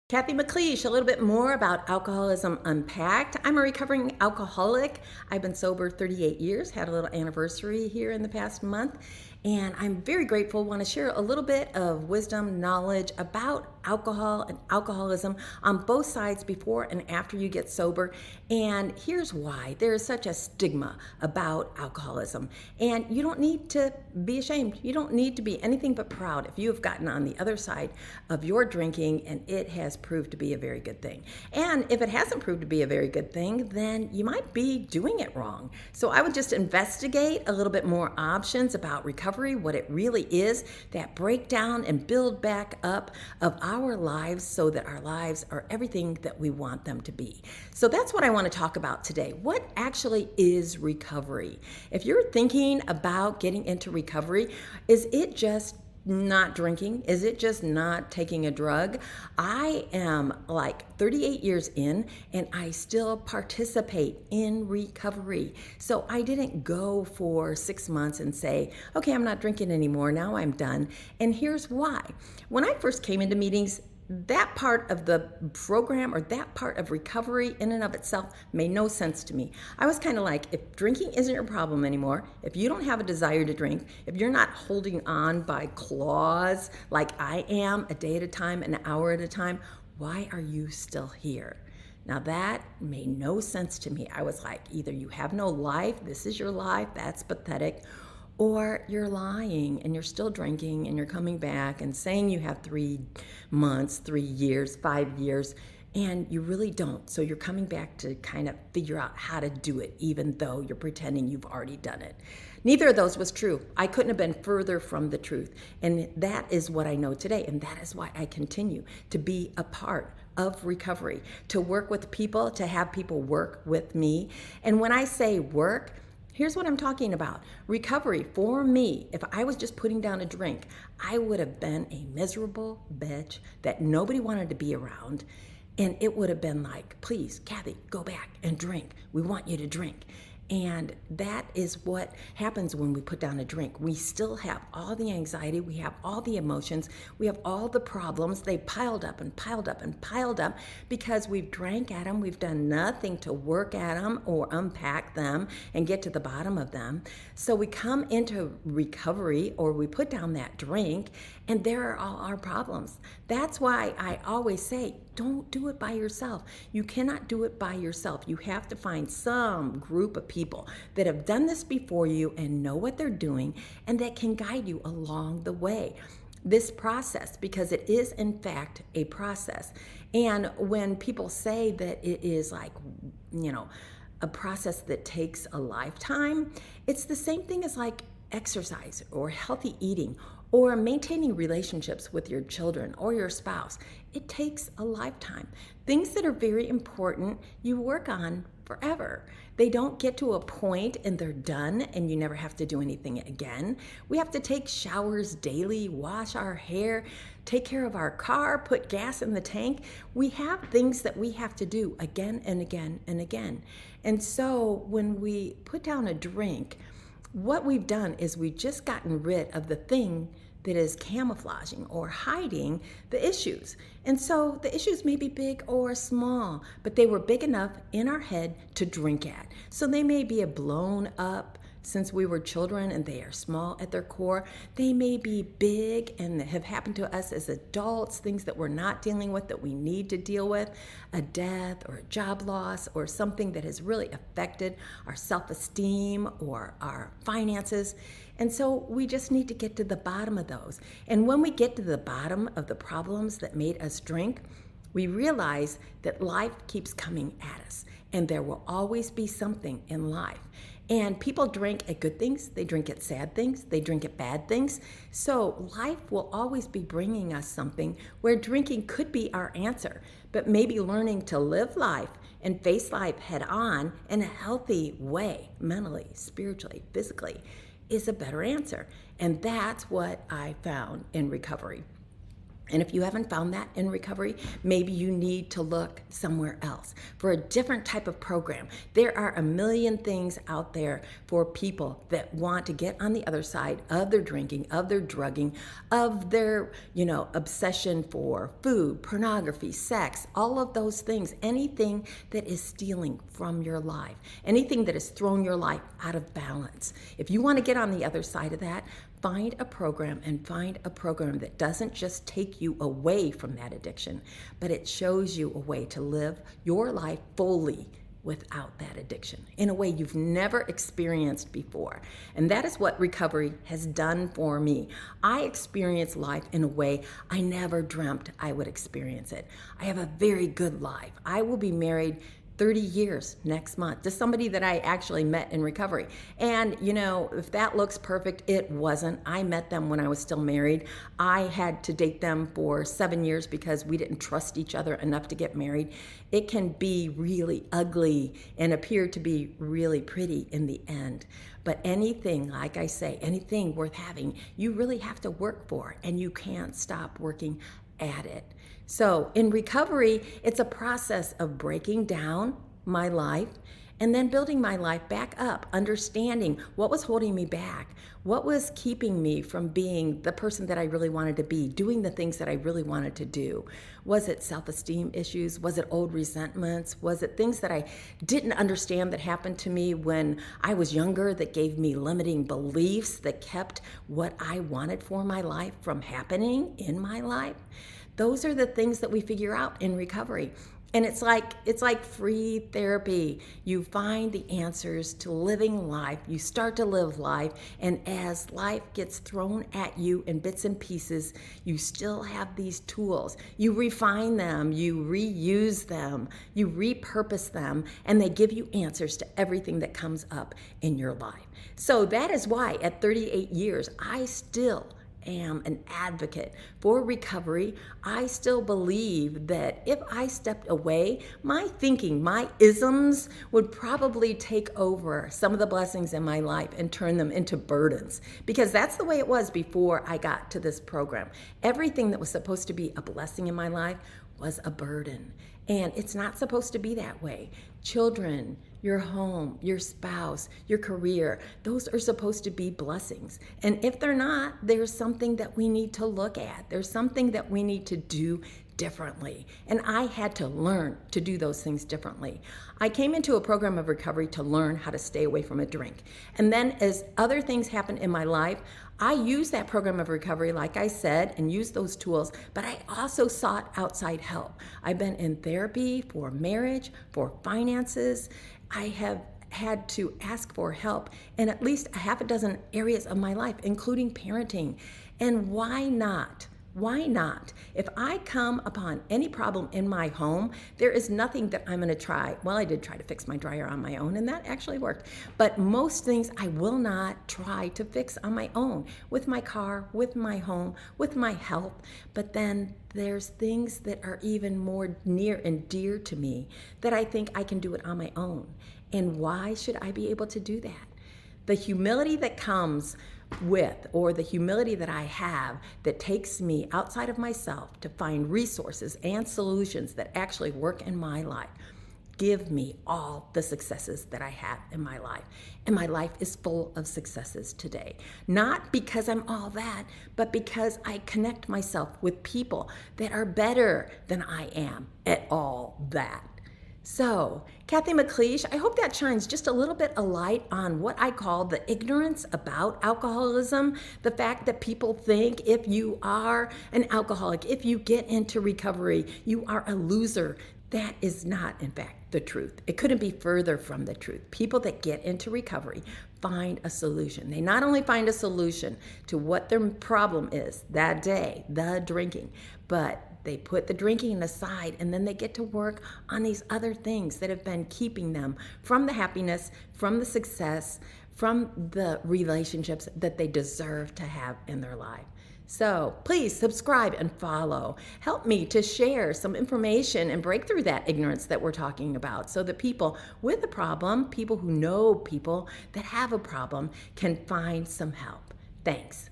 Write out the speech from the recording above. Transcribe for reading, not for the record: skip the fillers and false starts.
Cathy McLeish, a little bit more about Alcoholism Unpacked. I'm a recovering alcoholic. I've been sober 38 years, had a little anniversary here in the past month, and I'm very grateful. Want to share a little bit of wisdom, knowledge about alcohol and alcoholism on both sides before and after you get sober. And here's why. There is such a stigma about alcoholism, and you don't need to be ashamed. You don't need to be anything but proud if you have gotten on the other side of your drinking and it has proved to be a very good thing. And if it hasn't proved to be a very good thing, then you might be doing it wrong. So I would just investigate a little bit more options about recovery, what it really is, that breakdown and build back up of our lives so that our lives are everything that we want them to be. So that's what I want to talk about today. What actually is recovery? If you're thinking about getting into recovery, is it just not drinking? Is it just not taking a drug? I am like 38 years in and I still participate in recovery. So I didn't go for 6 months and say, okay, I'm not drinking anymore. Now I'm done. And here's why. When I first came into meetings, that part of the program or that part of recovery in and of itself made no sense to me. I was kind of like, if drinking isn't your problem anymore, if you don't have a desire to drink, if you're not holding on by claws like I am, a day at a time, an hour at a time, why are you still here? Now that made no sense to me. I was like, either you have no life, this is your life, that's pathetic, or you're lying and you're still drinking and you're coming back and saying you have 3 months, 3 years, 5 years, and you really don't. So you're coming back to kind of figure out how to do it, even though you're pretending you've already done it. Neither of those was true. I couldn't have been further from the truth. And that is what I know today. And that is why I continue to be a part of recovery, to work with people, to have people work with me. And when I say work, here's what I'm talking about. Recovery for me, if I was just putting down a drink, I would have been a miserable bitch that nobody wanted to be around. And it would have been like, please, Cathy, go back and drink. We want you to drink. And that is what happens when we put down a drink. We still have all the anxiety, we have all the emotions, we have all the problems. They piled up and piled up and piled up because we've drank at them. We've done nothing to work at them or unpack them and get to the bottom of them. So we come into recovery or we put down that drink and there are all our problems. That's why I always say, don't do it by yourself. You cannot do it by yourself. You have to find some group of people that have done this before you and know what they're doing and that can guide you along the way. This process, because it is in fact a process. And when people say that it is like, a process that takes a lifetime, it's the same thing as like exercise or healthy eating or maintaining relationships with your children or your spouse. It takes a lifetime. Things that are very important, you work on forever. They don't get to a point and they're done and you never have to do anything again. We have to take showers daily, wash our hair, take care of our car, put gas in the tank. We have things that we have to do again and again and again. And so when we put down a drink, what we've done is we've just gotten rid of the thing that is camouflaging or hiding the issues. And so the issues may be big or small, but they were big enough in our head to drink at. So they may be a blown up since we were children and they are small at their core. They may be big and have happened to us as adults, things that we're not dealing with that we need to deal with, a death or a job loss or something that has really affected our self-esteem or our finances. And so we just need to get to the bottom of those. And when we get to the bottom of the problems that made us drink, we realize that life keeps coming at us and there will always be something in life. And people drink at good things, they drink at sad things, they drink at bad things. So life will always be bringing us something where drinking could be our answer, but maybe learning to live life and face life head on in a healthy way, mentally, spiritually, physically, is a better answer. And that's what I found in recovery. And if you haven't found that in recovery, maybe you need to look somewhere else for a different type of program. There are a million things out there for people that want to get on the other side of their drinking, of their drugging, of their, obsession for food, pornography, sex, all of those things, anything that is stealing from your life, anything that has thrown your life out of balance. If you want to get on the other side of that, find a program that doesn't just take you away from that addiction, but it shows you a way to live your life fully without that addiction in a way you've never experienced before. And that is what recovery has done for me. I experience life in a way I never dreamt I would experience it. I have a very good life. I will be married 30 years next month to somebody that I actually met in recovery. And, if that looks perfect, it wasn't. I met them when I was still married. I had to date them for 7 years because we didn't trust each other enough to get married. It can be really ugly and appear to be really pretty in the end. But anything, like I say, anything worth having, you really have to work for, and you can't stop working at it. So in recovery, it's a process of breaking down my life and then building my life back up, understanding what was holding me back, what was keeping me from being the person that I really wanted to be, doing the things that I really wanted to do. Was it self-esteem issues? Was it old resentments? Was it things that I didn't understand that happened to me when I was younger that gave me limiting beliefs that kept what I wanted for my life from happening in my life? Those are the things that we figure out in recovery. And it's like free therapy. You find the answers to living life. You start to live life. And as life gets thrown at you in bits and pieces, you still have these tools. You refine them, you reuse them, you repurpose them, and they give you answers to everything that comes up in your life. So that is why at 38 years, I still am an advocate for recovery. I still believe that if I stepped away, my thinking, my isms would probably take over some of the blessings in my life and turn them into burdens, because that's the way it was before I got to this program. Everything that was supposed to be a blessing in my life was a burden. And it's not supposed to be that way. Children, your home, your spouse, your career, those are supposed to be blessings. And if they're not, there's something that we need to look at. There's something that we need to do differently. And I had to learn to do those things differently. I came into a program of recovery to learn how to stay away from a drink. And then as other things happened in my life, I used that program of recovery, like I said, and used those tools, but I also sought outside help. I've been in therapy for marriage, for finances. I have had to ask for help in at least a half a dozen areas of my life, including parenting. And why not? Why not? If I come upon any problem in my home, there is nothing that I'm going to try. Well, I did try to fix my dryer on my own, and that actually worked. But most things I will not try to fix on my own, with my car, with my home, with my health. But then there's things that are even more near and dear to me that I think I can do it on my own. And why should I be able to do that? The humility that comes with, or the humility that I have that takes me outside of myself to find resources and solutions that actually work in my life, give me all the successes that I have in my life. And my life is full of successes today. Not because I'm all that, but because I connect myself with people that are better than I am at all that. So, Cathy McLeish, I hope that shines just a little bit of light on what I call the ignorance about alcoholism. The fact that people think if you are an alcoholic, if you get into recovery, you are a loser. That is not, in fact, the truth. It couldn't be further from the truth. People that get into recovery find a solution. They not only find a solution to what their problem is that day, the drinking, but they put the drinking aside, and then they get to work on these other things that have been keeping them from the happiness, from the success, from the relationships that they deserve to have in their life. So please subscribe and follow. Help me to share some information and break through that ignorance that we're talking about, so that people with a problem, people who know people that have a problem, can find some help. Thanks.